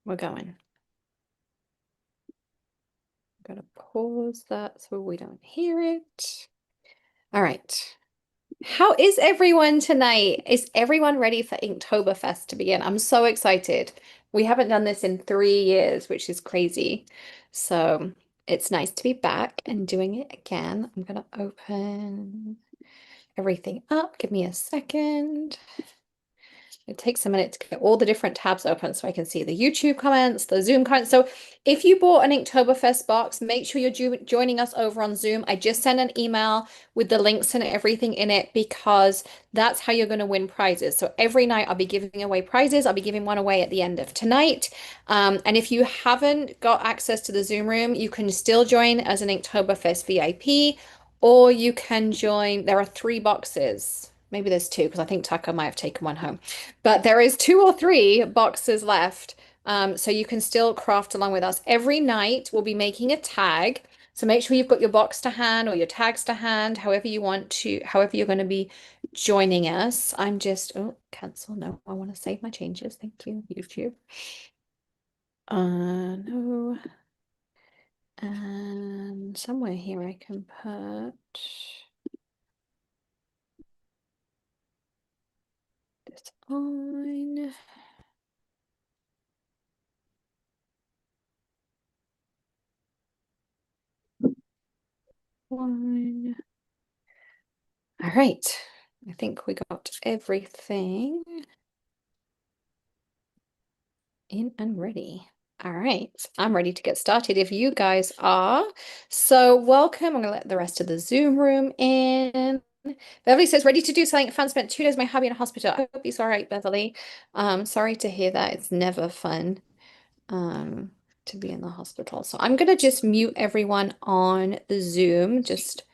We're going. I'm gonna pause that so we don't hear it. All right. How is everyone tonight? Is everyone ready for Inktoberfest to begin? I'm so excited. We haven't done this in 3 years, which is crazy. So it's nice to be back and doing it again. I'm gonna open everything up. Give me a second. It takes a minute to get all the different tabs open so I can see the YouTube comments, the Zoom comments. So if you bought an Inktoberfest box, make sure you're joining us over on Zoom. I just sent an email with the links and everything in it because that's how you're going to win prizes. So every night I'll be giving away prizes. I'll be giving one away at the end of tonight. And if you haven't got access to the Zoom room, you can still join as an Inktoberfest VIP, or you can join. There are 3 boxes. Maybe there's 2 because I think Tucker might have taken one home. But there is 2 or 3 boxes left. So you can still craft along with us. Every night we'll be making a tag. So make sure you've got your box to hand or your tags to hand, however you want to, however you're going to be joining us. I'm just, oh, cancel. No, I want to save my changes. Thank you, YouTube. No. And somewhere here I can put this on. One. All right. I think we got everything in and ready. All right, I'm ready to get started if you guys are. So welcome. I'm gonna let the rest of the Zoom room in. Beverly says, ready to do something fun. Spent 2 days my hubby in a hospital. I hope he's all right, Beverly. Sorry to hear that. It's never fun to be in the hospital. So I'm gonna just mute everyone on Zoom. Just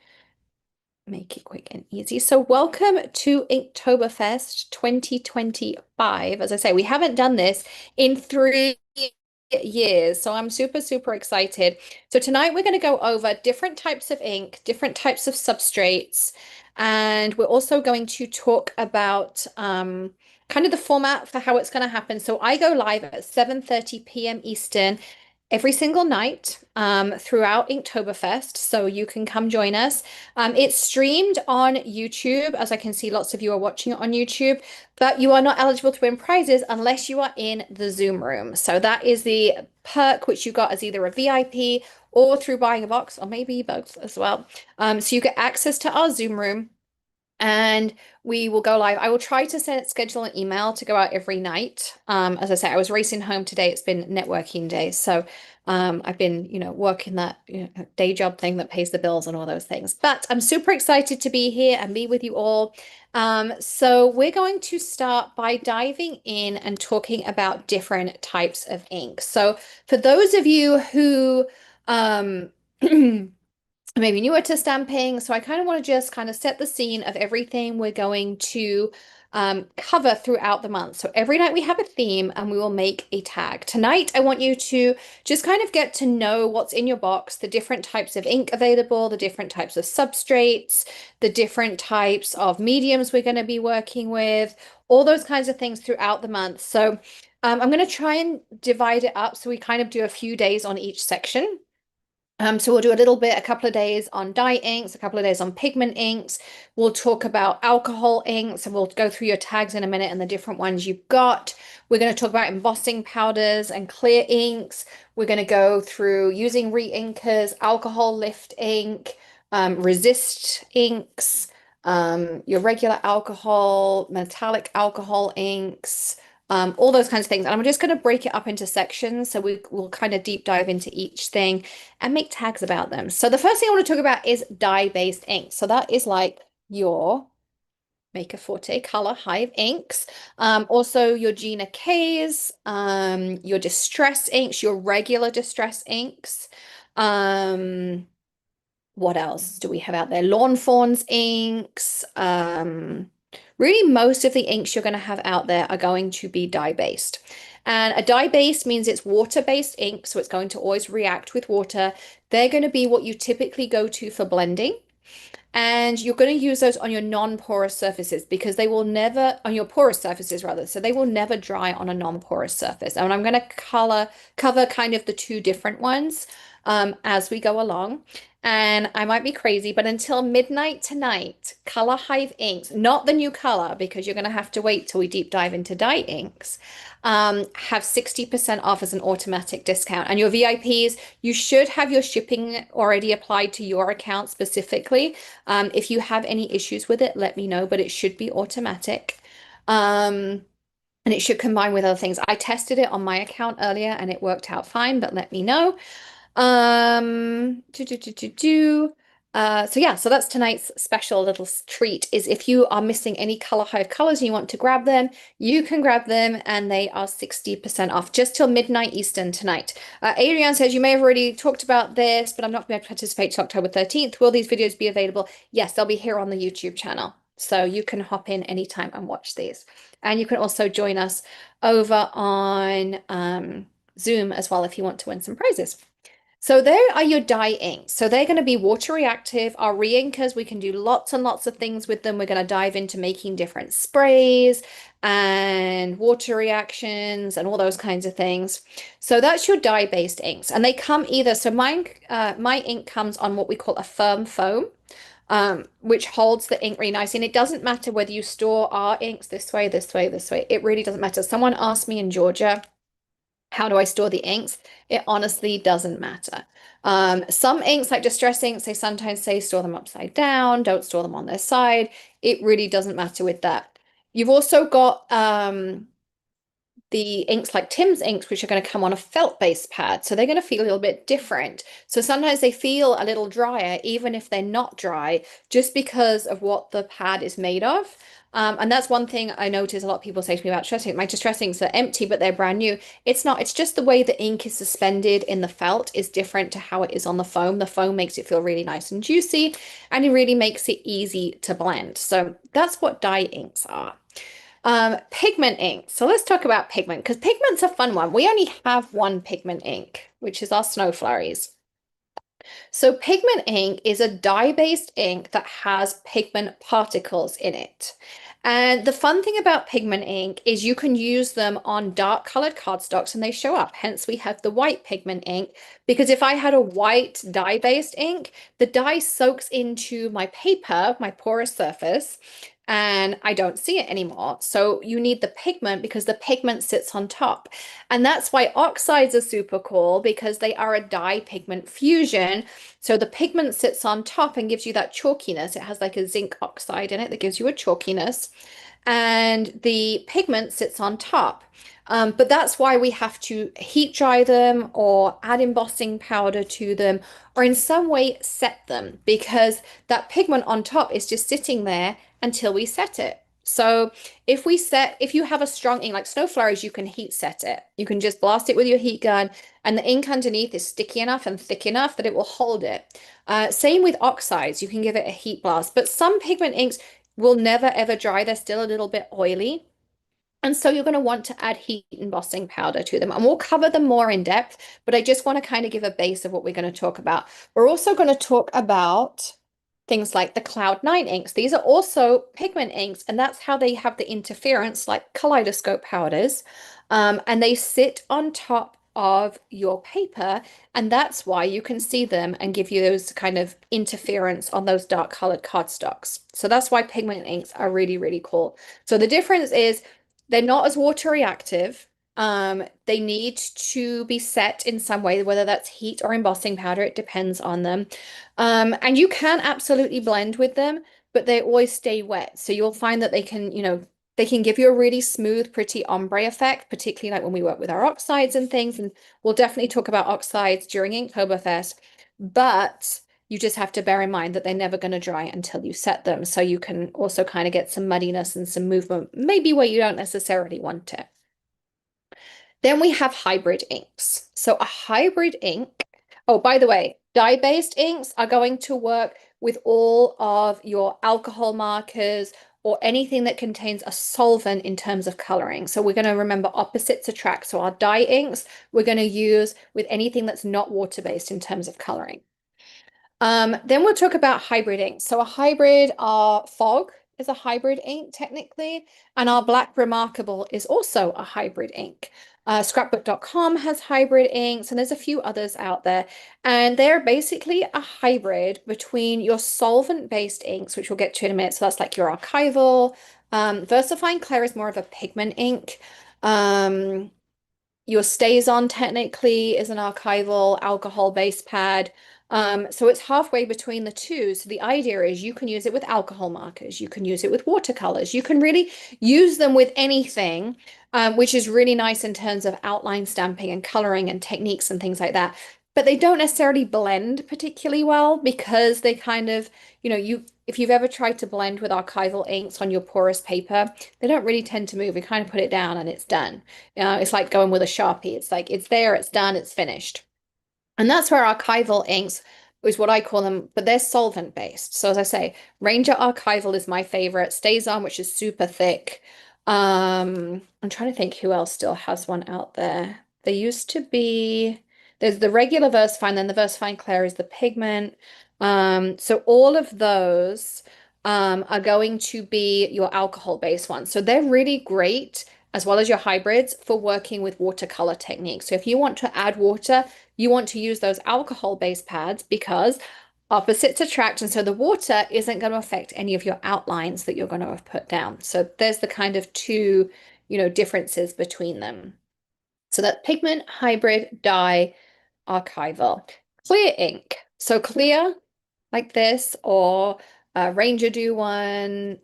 make it quick and easy. So welcome to Inktoberfest 2025. As I say, we haven't done this in 3 years, so I'm super, super excited. So tonight we're going to go over different types of ink, different types of substrates, and we're also going to talk about kind of the format for how it's going to happen. So I go live at 7:30 p.m. Eastern every single night throughout Inktoberfest, so you can come join us. It's streamed on YouTube, as I can see lots of you are watching it on YouTube, but you are not eligible to win prizes unless you are in the Zoom room. So that is the perk which you got as either a VIP or through buying a box, or maybe both as well. So you get access to our Zoom room and we will go live. I will try to schedule an email to go out every night. As I say, I was racing home today. It's been networking day. So I've been, working that day job thing that pays the bills and all those things. But I'm super excited to be here and be with you all. So we're going to start by diving in and talking about different types of ink. So for those of you who maybe newer to stamping. So I kind of want to just kind of set the scene of everything we're going to cover throughout the month. So every night we have a theme and we will make a tag. Tonight, I want you to just kind of get to know what's in your box, the different types of ink available, the different types of substrates, the different types of mediums we're going to be working with, all those kinds of things throughout the month. So I'm going to try and divide it up so we kind of do a few days on each section. So we'll do a little bit, a couple of days on dye inks, a couple of days on pigment inks. We'll talk about alcohol inks, and we'll go through your tags in a minute and the different ones you've got. We're going to talk about embossing powders and clear inks. We're going to go through using re-inkers, alcohol lift ink, resist inks, your regular alcohol, metallic alcohol inks, all those kinds of things. And I'm just going to break it up into sections so we will kind of deep dive into each thing and make tags about them. So the first thing I want to talk about is dye-based ink. So that is like your Maker Forte Color Hive inks, also your Gina K's, your distress inks, your regular distress inks. What else do we have out there? Lawn Fawns inks. Really, most of the inks you're going to have out there are going to be dye-based. And a dye-based means it's water-based ink, so it's going to always react with water. They're going to be what you typically go to for blending. And you're going to use those on your non-porous surfaces because they will never, on your porous surfaces rather, so they will never dry on a non-porous surface. And I'm going to cover kind of the two different ones as we go along. And I might be crazy, but until midnight tonight, Color Hive inks, not the new color, because you're going to have to wait till we deep dive into dye inks, have 60% off as an automatic discount. And your VIPs, you should have your shipping already applied to your account specifically. If you have any issues with it, let me know, but it should be automatic. And it should combine with other things. I tested it on my account earlier and it worked out fine, but let me know. Do, do, do, do, do. So yeah, so that's tonight's special little treat is if you are missing any Color Hive colors and you want to grab them, you can grab them and they are 60% off just till midnight Eastern tonight. Adrienne says, you may have already talked about this, but I'm not going to participate till October 13th. Will these videos be available? Yes, they'll be here on the YouTube channel. So you can hop in anytime and watch these. And you can also join us over on Zoom as well if you want to win some prizes. So there are your dye inks. So they're going to be water reactive. Our re-inkers, we can do lots and lots of things with them. We're going to dive into making different sprays and water reactions and all those kinds of things. So that's your dye-based inks. And they come either, so my ink comes on what we call a firm foam, which holds the ink really nicely. And it doesn't matter whether you store our inks this way, this way, this way. It really doesn't matter. Someone asked me in Georgia, how do I store the inks? It honestly doesn't matter. Some inks, like distress inks, they sometimes say store them upside down, don't store them on their side. It really doesn't matter with that. You've also got the inks like Tim's inks, which are going to come on a felt-based pad. So they're going to feel a little bit different. So sometimes they feel a little drier, even if they're not dry, just because of what the pad is made of. And that's one thing I notice a lot of people say to me about distress ink. My distress inks are empty, but they're brand new. It's not, it's just the way the ink is suspended in the felt is different to how it is on the foam. The foam makes it feel really nice and juicy, and it really makes it easy to blend. So that's what dye inks are. Pigment ink. So let's talk about pigment because pigment's a fun one. We only have one pigment ink, which is our snow flurries. So pigment ink is a dye-based ink that has pigment particles in it. And the fun thing about pigment ink is you can use them on dark colored cardstocks and they show up. Hence, we have the white pigment ink because if I had a white dye-based ink, the dye soaks into my paper, my porous surface, and I don't see it anymore. So you need the pigment because the pigment sits on top. And that's why oxides are super cool because they are a dye pigment fusion. So the pigment sits on top and gives you that chalkiness. It has like a zinc oxide in it that gives you a chalkiness. And the pigment sits on top. But that's why we have to heat dry them or add embossing powder to them or in some way set them because that pigment on top is just sitting there until we set it. So if you have a strong ink like snow flurries, you can heat set it. You can just blast it with your heat gun and the ink underneath is sticky enough and thick enough that it will hold it. Same with oxides, you can give it a heat blast, but some pigment inks will never ever dry. They're still a little bit oily. And so you're going to want to add heat embossing powder to them. And we'll cover them more in depth, but I just want to kind of give a base of what we're going to talk about. We're also going to talk about things like the Cloud9 inks. These are also pigment inks, and that's how they have the interference like kaleidoscope powders. And they sit on top of your paper, and that's why you can see them and give you those kind of interference on those dark colored cardstocks. So that's why pigment inks are really, really cool. So the difference is they're not as water reactive. They need to be set in some way, whether that's heat or embossing powder, it depends on them. And you can absolutely blend with them, but they always stay wet. So you'll find that they can, they can give you a really smooth, pretty ombre effect, particularly like when we work with our oxides and things. And we'll definitely talk about oxides during Inktoberfest, but you just have to bear in mind that they're never going to dry until you set them. So you can also kind of get some muddiness and some movement, maybe where you don't necessarily want it. Then we have hybrid inks. So a hybrid ink, oh, by the way, dye-based inks are going to work with all of your alcohol markers or anything that contains a solvent in terms of coloring. So we're going to remember opposites attract. So our dye inks, we're going to use with anything that's not water-based in terms of coloring. Then we'll talk about hybrid ink. So a hybrid, our fog is a hybrid ink technically, and our Black Remarkable is also a hybrid ink. Scrapbook.com has hybrid inks, and there's a few others out there. And they're basically a hybrid between your solvent-based inks, which we'll get to in a minute. So that's like your archival. Versafine Clear is more of a pigment ink. Um, your StazOn technically is an archival alcohol-based pad. So it's halfway between the two. So the idea is you can use it with alcohol markers, you can use it with watercolors, you can really use them with anything, which is really nice in terms of outline stamping and coloring and techniques and things like that. But they don't necessarily blend particularly well because they kind of, if you've ever tried to blend with archival inks on your porous paper, they don't really tend to move. You kind of put it down and it's done. It's like going with a Sharpie. It's like it's there, it's done, it's finished. And that's where archival inks is what I call them, but they're solvent based. So as I say, Ranger Archival is my favorite. Stays On, which is super thick. I'm trying to think who else still has one out there. There used to be, there's the regular Versafine, then the Versafine Clair is the pigment. So all of those are going to be your alcohol-based ones. So they're really great, as well as your hybrids, for working with watercolor techniques. So if you want to add water, you want to use those alcohol-based pads because opposites attract, and so the water isn't going to affect any of your outlines that you're going to have put down. So there's the kind of two, differences between them. So that pigment, hybrid, dye, archival. Clear ink. So clear like this, or Ranger do one.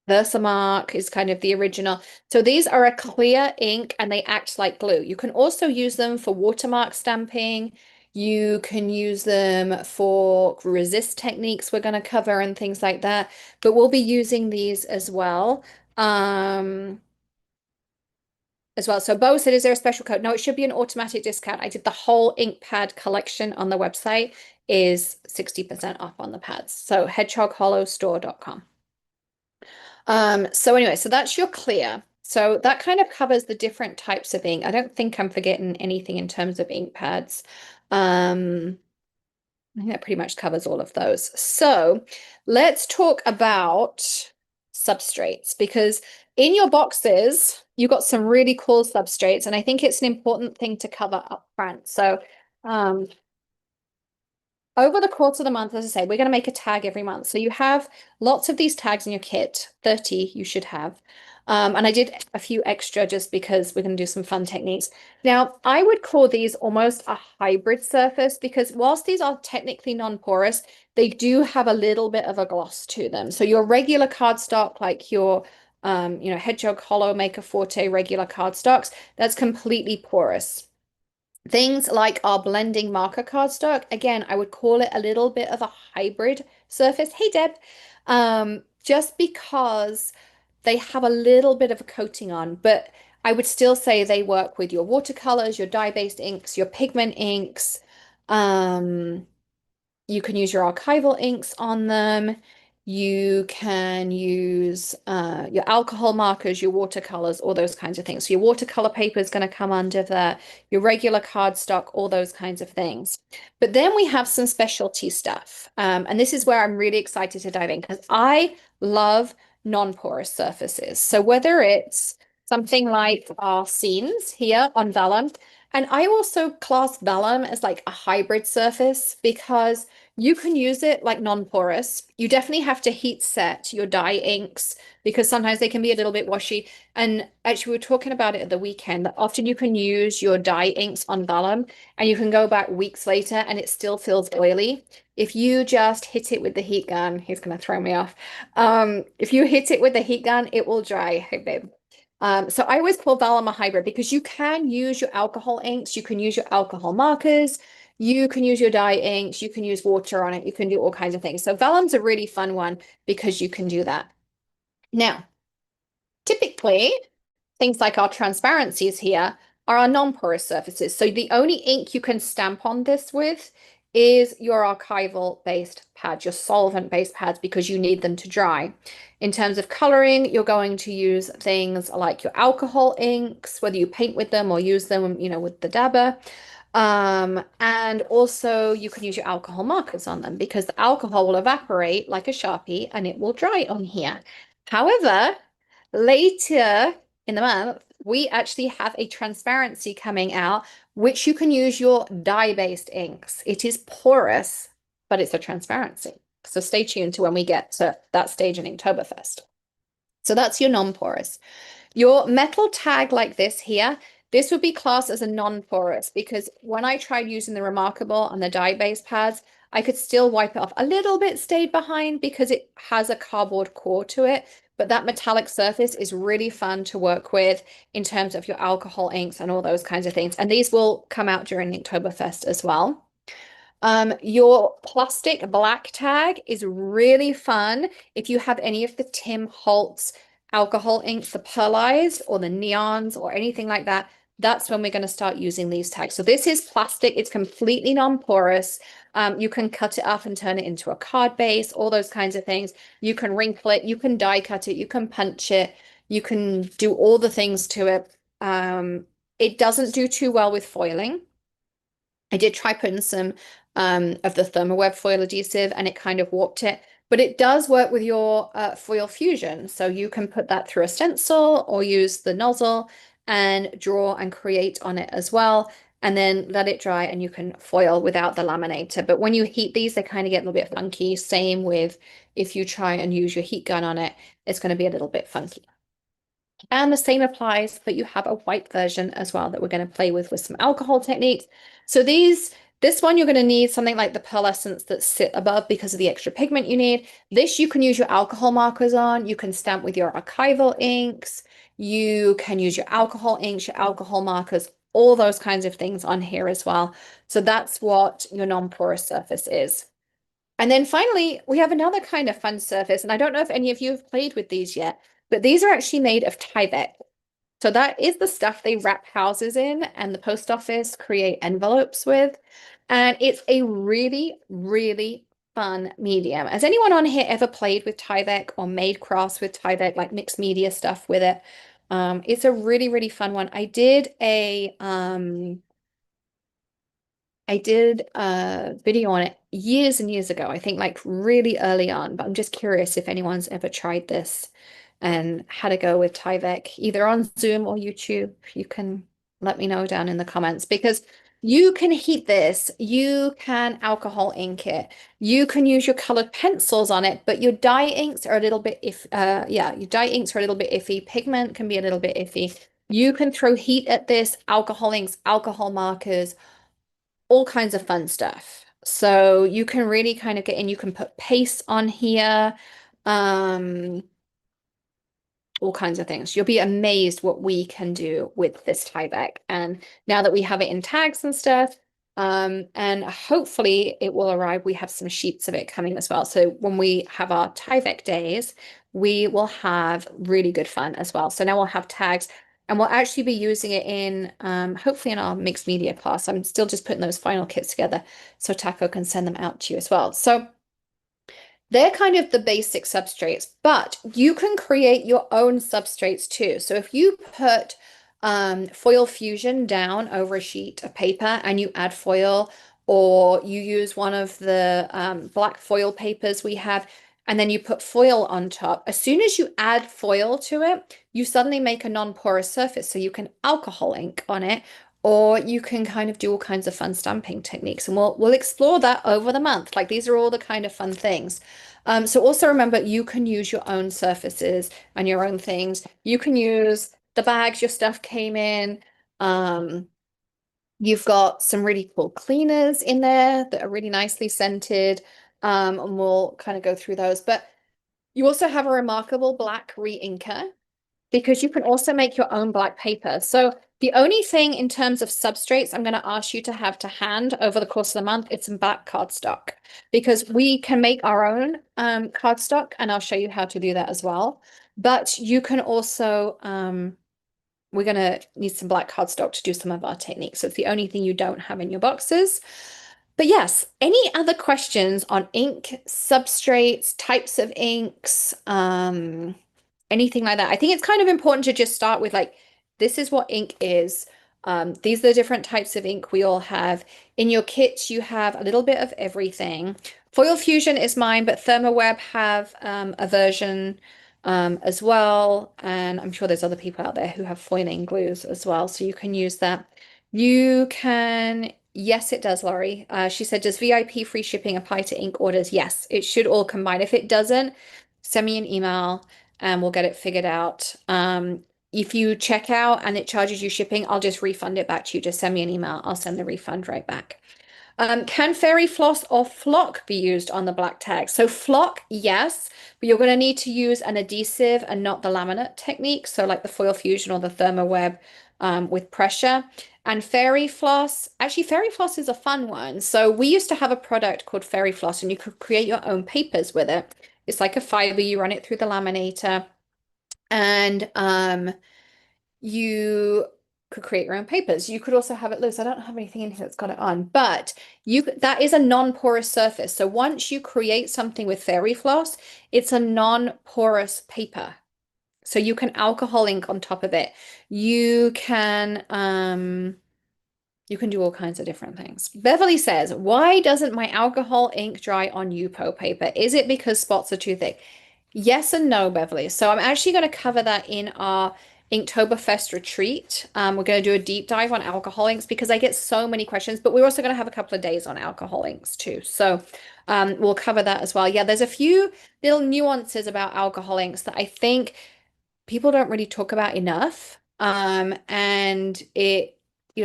Versamark is kind of the original. So these are a clear ink and they act like glue. You can also use them for watermark stamping. You can use them for resist techniques we're going to cover and things like that. But we'll be using these as well. Um, as well. So Bo said, is there a special code? No, it should be an automatic discount. I did the whole ink pad collection on the website is 60% off on the pads. So hedgehoghollowstore.com. So anyway, so that's your clear. So that kind of covers the different types of ink. I don't think I'm forgetting anything in terms of ink pads. I think that pretty much covers all of those. So let's talk about substrates because in your boxes, you got some really cool substrates, and I think it's an important thing to cover up front. So um, over the course of the month, as I say, we're going to make a tag every month. So you have lots of these tags in your kit, 30 you should have. And I did a few extra just because we're going to do some fun techniques. Now, I would call these almost a hybrid surface because whilst these are technically non-porous, they do have a little bit of a gloss to them. So your regular cardstock, like your Hedgehog Hollow Maker Forte regular cardstocks, that's completely porous. Things like our blending marker cardstock, again, I would call it a little bit of a hybrid surface. Hey, Deb. Just because they have a little bit of a coating on, but I would still say they work with your watercolors, your dye-based inks, your pigment inks. You can use your archival inks on them. You can use your alcohol markers, your watercolors, all those kinds of things. So your watercolor paper is going to come under there, your regular cardstock, all those kinds of things. But then we have some specialty stuff. And this is where I'm really excited to dive in because I love non-porous surfaces. So whether it's something like our scenes here on vellum, and I also class vellum as like a hybrid surface because you can use it like non-porous. You definitely have to heat set your dye inks because sometimes they can be a little bit washy. And actually, we were talking about it at the weekend that often you can use your dye inks on vellum and you can go back weeks later and it still feels oily. If you just hit it with the heat gun, he's going to throw me off. If you hit it with the heat gun, it will dry. Hey, babe. So I always call vellum a hybrid because you can use your alcohol inks, you can use your alcohol markers, you can use your dye inks, you can use water on it, you can do all kinds of things. So vellum's a really fun one because you can do that. Now, typically, things like our transparencies here are our non-porous surfaces. So the only ink you can stamp on this with is your archival-based pads, your solvent-based pads, because you need them to dry. In terms of coloring, you're going to use things like your alcohol inks, whether you paint with them or use them, with the dabber. And also you can use your alcohol markers on them because the alcohol will evaporate like a Sharpie and it will dry on here. However, later in the month, we actually have a transparency coming out, which you can use your dye-based inks. It is porous, but it's a transparency. So stay tuned to when we get to that stage in Inktoberfest. So that's your non-porous. Your metal tag like this here, this would be classed as a non-porous because when I tried using the Remarkable and the dye-based pads, I could still wipe it off. A little bit stayed behind because it has a cardboard core to it, but that metallic surface is really fun to work with in terms of your alcohol inks and all those kinds of things. And these will come out during Inktoberfest as well. Your plastic black tag is really fun. If you have any of the Tim Holtz alcohol inks, the pearlized or the neons or anything like that, that's when we're going to start using these tags. So this is plastic. It's completely non-porous. You can cut it up and turn it into a card base, all those kinds of things. You can wrinkle it. You can die cut it. You can punch it. You can do all the things to it. It doesn't do too well with foiling. I did try putting some of the Thermoweb foil adhesive and it kind of warped it, but it does work with your foil fusion. So you can put that through a stencil or use the nozzle and draw and create on it as well, and then let it dry and you can foil without the laminator. But when you heat these, they kind of get a little bit funky. Same with if you try and use your heat gun on it, it's going to be a little bit funky. And the same applies, but you have a white version as well that we're going to play with some alcohol techniques. So this one, you're going to need something like the pearlescence that sit above because of the extra pigment you need. This you can use your alcohol markers on. You can stamp with your archival inks. You can use your alcohol inks, your alcohol markers, all those kinds of things on here as well. So that's what your non-porous surface is. And then finally, we have another kind of fun surface, and I don't know if any of you have played with these yet, but these are actually made of Tyvek. So that is the stuff they wrap houses in and the post office create envelopes with. And it's a really, really fun medium. Has anyone on here ever played with Tyvek or made crafts with Tyvek, like mixed media stuff with it? It's a really, really fun one. I did a video on it years and years ago, I think like really early on, but I'm just curious if anyone's ever tried this and had a go with Tyvek, either on Zoom or YouTube. You can let me know down in the comments because you can heat this, you can alcohol ink it, you can use your colored pencils on it, but your dye inks are a little bit your dye inks are a little bit iffy, pigment can be a little bit iffy. You can throw heat at this, alcohol inks, alcohol markers, all kinds of fun stuff. So you can really kind of get in, you can put paste on here, um, all kinds of things. You'll be amazed what we can do with this Tyvek. And now that we have it in tags and stuff, and hopefully it will arrive. We have some sheets of it coming as well. So when we have our Tyvek days, we will have really good fun as well. So now we'll have tags and we'll actually be using it in hopefully in our mixed media class. I'm still just putting those final kits together so Taco can send them out to you as well. So they're kind of the basic substrates, but you can create your own substrates too. So if you put foil fusion down over a sheet of paper and you add foil, or you use one of the black foil papers we have, and then you put foil on top, as soon as you add foil to it, you suddenly make a non-porous surface. So you can alcohol ink on it, or you can kind of do all kinds of fun stamping techniques. And we'll explore that over the month. Like these are all the kind of fun things. So also remember, you can use your own surfaces and your own things. You can use the bags your stuff came in. You've got some really cool cleaners in there that are really nicely scented. And we'll kind of go through those. But you also have a remarkable black re-inker because you can also make your own black paper. So the only thing in terms of substrates I'm going to ask you to have to hand over the course of the month, it's some black cardstock because we can make our own cardstock and I'll show you how to do that as well. But you can also, we're going to need some black cardstock to do some of our techniques. So it's the only thing you don't have in your boxes. But yes, any other questions on ink, substrates, types of inks, anything like that? I think it's kind of important to just start with like, this is what ink is. These are the different types of ink we all have. In your kits, you have a little bit of everything. Foil Fusion is mine, but ThermoWeb have a version as well. And I'm sure there's other people out there who have foiling glues as well, so you can use that. You can, yes, it does, Laurie. She said, does VIP free shipping apply to ink orders? Yes, it should all combine. If it doesn't, send me an email and we'll get it figured out. If you check out and it charges you shipping, I'll just refund it back to you. Just send me an email. I'll send the refund right back. Can fairy floss or flock be used on the black tag? So flock, yes, but you're going to need to use an adhesive and not the laminate technique. So like the foil fusion or the thermoweb with pressure. And fairy floss, actually fairy floss is a fun one. So we used to have a product called fairy floss and you could create your own papers with it. It's like a fiber, you run it through the laminator and you could create your own papers. You could also have it loose. I don't have anything in here that's got it on, but that is a non-porous surface. So once you create something with fairy floss, it's a non-porous paper. So you can alcohol ink on top of it. You can do all kinds of different things. Beverly says, why doesn't my alcohol ink dry on Yupo paper? Is it because spots are too thick? Yes and no, Beverly. So I'm actually going to cover that in our Inktoberfest retreat. We're going to do a deep dive on alcohol inks because I get so many questions, but we're also going to have a couple of days on alcohol inks too. So we'll cover that as well. Yeah, there's a few little nuances about alcohol inks that I think people don't really talk about enough. And it,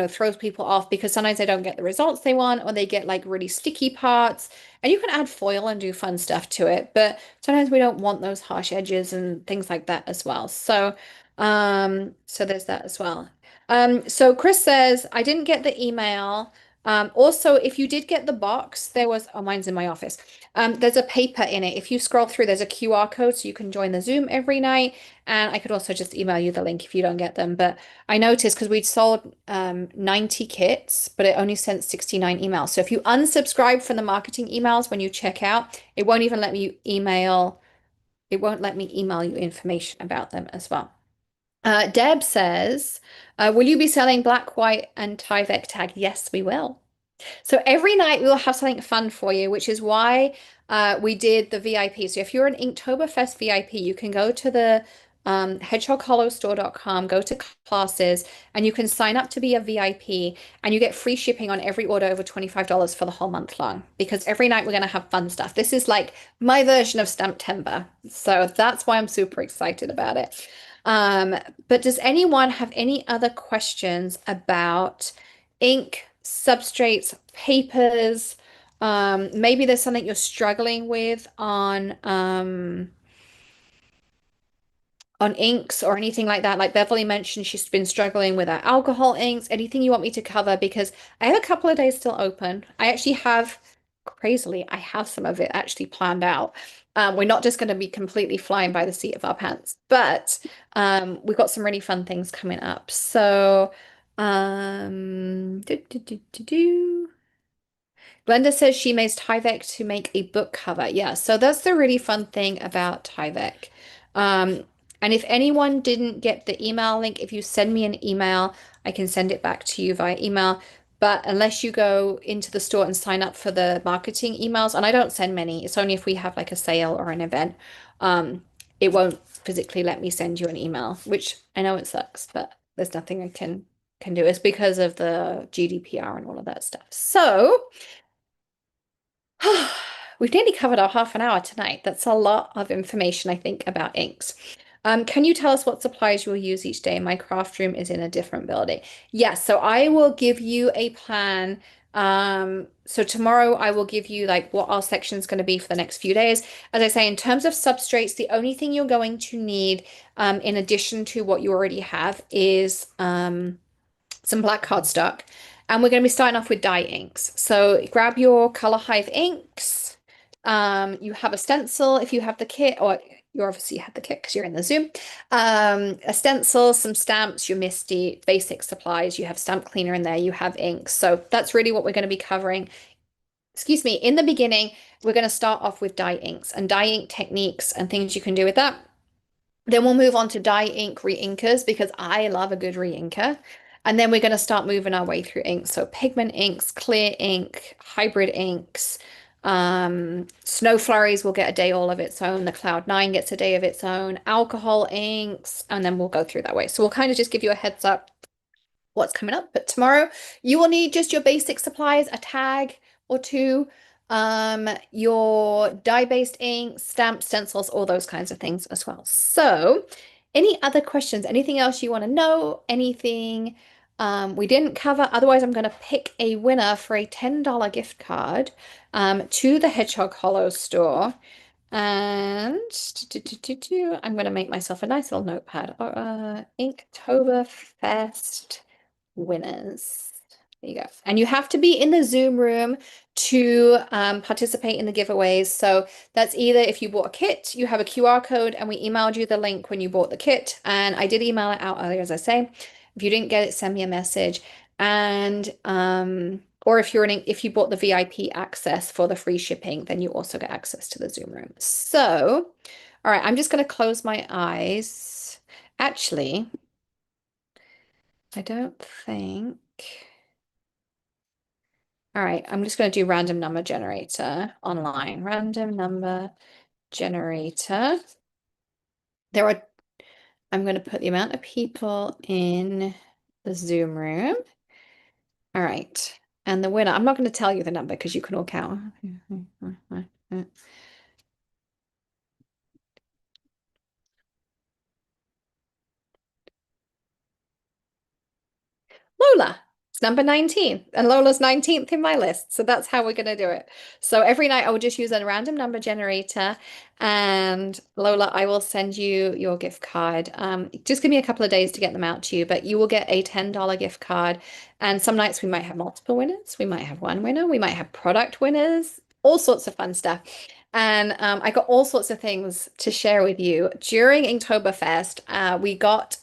throws people off because sometimes they don't get the results they want or they get like really sticky parts. And you can add foil and do fun stuff to it, but sometimes we don't want those harsh edges and things like that as well. So there's that as well. So Chris says, I didn't get the email. Also, if you did get the box, oh, mine's in my office. There's a paper in it. If you scroll through, there's a QR code so you can join the Zoom every night. And I could also just email you the link if you don't get them. But I noticed because we'd sold 90 kits, but it only sent 69 emails. So if you unsubscribe from the marketing emails when you check out, it won't even let me email. It won't let me email you information about them as well. Deb says, will you be selling black, white, and Tyvek tag? Yes, we will. So every night we will have something fun for you, which is why we did the VIP. So if you're an Inktoberfest VIP, you can go to the hedgehogholow.store.com, go to classes, and you can sign up to be a VIP, and you get free shipping on every order over $25 for the whole month long. Because every night we're going to have fun stuff. This is like my version of Stamptember. So that's why I'm super excited about it. But does anyone have any other questions about ink, substrates, papers? Maybe there's something you're struggling with on inks or anything like that. Like Beverly mentioned, she's been struggling with her alcohol inks. Anything you want me to cover? Because I have a couple of days still open. I actually have, crazily, I have some of it actually planned out. We're not just going to be completely flying by the seat of our pants, but we've got some really fun things coming up. So, do, do, do, do, do. Glenda says she makes Tyvek to make a book cover. Yeah, so that's the really fun thing about Tyvek. Um, and if anyone didn't get the email link, if you send me an email, I can send it back to you via email. But unless you go into the store and sign up for the marketing emails, and I don't send many, it's only if we have like a sale or an event, it won't physically let me send you an email, which I know it sucks, but there's nothing I can do. It's because of the GDPR and all of that stuff. So we've nearly covered our half an hour tonight. That's a lot of information, I think, about inks. Can you tell us what supplies you will use each day? My craft room is in a different building. Yes, so I will give you a plan. So tomorrow I will give you like what our section is going to be for the next few days. As I say, in terms of substrates, the only thing you're going to need, in addition to what you already have, is some black cardstock. And we're going to be starting off with dye inks. So grab your Color Hive inks. You have a stencil if you have the kit, or you obviously have the kit because you're in the Zoom. A stencil, some stamps, your MISTI, basic supplies. You have stamp cleaner in there, you have inks. So that's really what we're going to be covering. Excuse me, in the beginning, we're going to start off with dye inks and dye ink techniques and things you can do with that. Then we'll move on to dye ink re-inkers because I love a good re-inker. And then we're going to start moving our way through inks. So pigment inks, clear ink, hybrid inks. Snow Flurries will get a day all of its own. The Cloud 9 gets a day of its own. Alcohol inks, and then we'll go through that way. So we'll kind of just give you a heads up what's coming up. But tomorrow you will need just your basic supplies, a tag or two, your dye-based ink, stamps, stencils, all those kinds of things as well. So any other questions, anything else you want to know, anything we didn't cover? Otherwise, I'm going to pick a winner for a $10 gift card to the Hedgehog Hollow store. And I'm going to make myself a nice little notepad. Inktoberfest winners. There you go. And you have to be in the Zoom room to participate in the giveaways. So that's either if you bought a kit, you have a QR code, and we emailed you the link when you bought the kit. And I did email it out earlier, as I say. If you didn't get it, send me a message. And or if you bought the VIP access for the free shipping, then you also get access to the Zoom room. So, all right, I'm just going to close my eyes. Actually, I don't think. All right, I'm just going to do random number generator online. Random number generator. I'm going to put the amount of people in the Zoom room. All right. And the winner, I'm not going to tell you the number because you can all count. Lola. It's number 19. And Lola's 19th in my list. So that's how we're going to do it. So every night I will just use a random number generator. And Lola, I will send you your gift card. Just give me a couple of days to get them out to you, but you will get a $10 gift card. And some nights we might have multiple winners. We might have one winner. We might have product winners. All sorts of fun stuff. And I got all sorts of things to share with you. During Inktoberfest,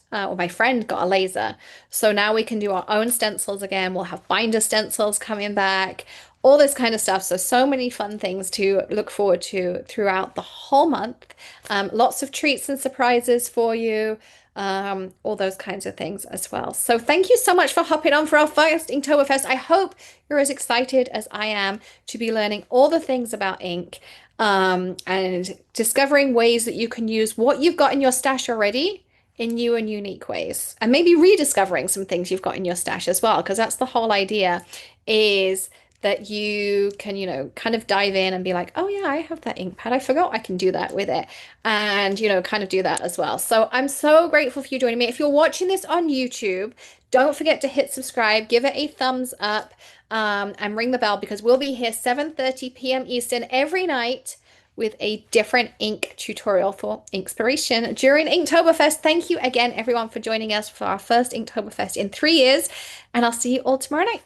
or my friend got a laser. So now we can do our own stencils again. We'll have binder stencils coming back, all this kind of stuff. So many fun things to look forward to throughout the whole month. Lots of treats and surprises for you. All those kinds of things as well. So thank you so much for hopping on for our first Inktoberfest. I hope you're as excited as I am to be learning all the things about ink, and discovering ways that you can use what you've got in your stash already in new and unique ways, and maybe rediscovering some things you've got in your stash as well, because that's the whole idea, is that you can, kind of dive in and be like, oh yeah, I have that ink pad. I forgot I can do that with it. And, kind of do that as well. So I'm so grateful for you joining me. If you're watching this on YouTube, don't forget to hit subscribe, give it a thumbs up, and ring the bell, because we'll be here 7:30 p.m. Eastern every night with a different ink tutorial for inspiration during Inktoberfest. Thank you again, everyone, for joining us for our first Inktoberfest in 3 years, and I'll see you all tomorrow night.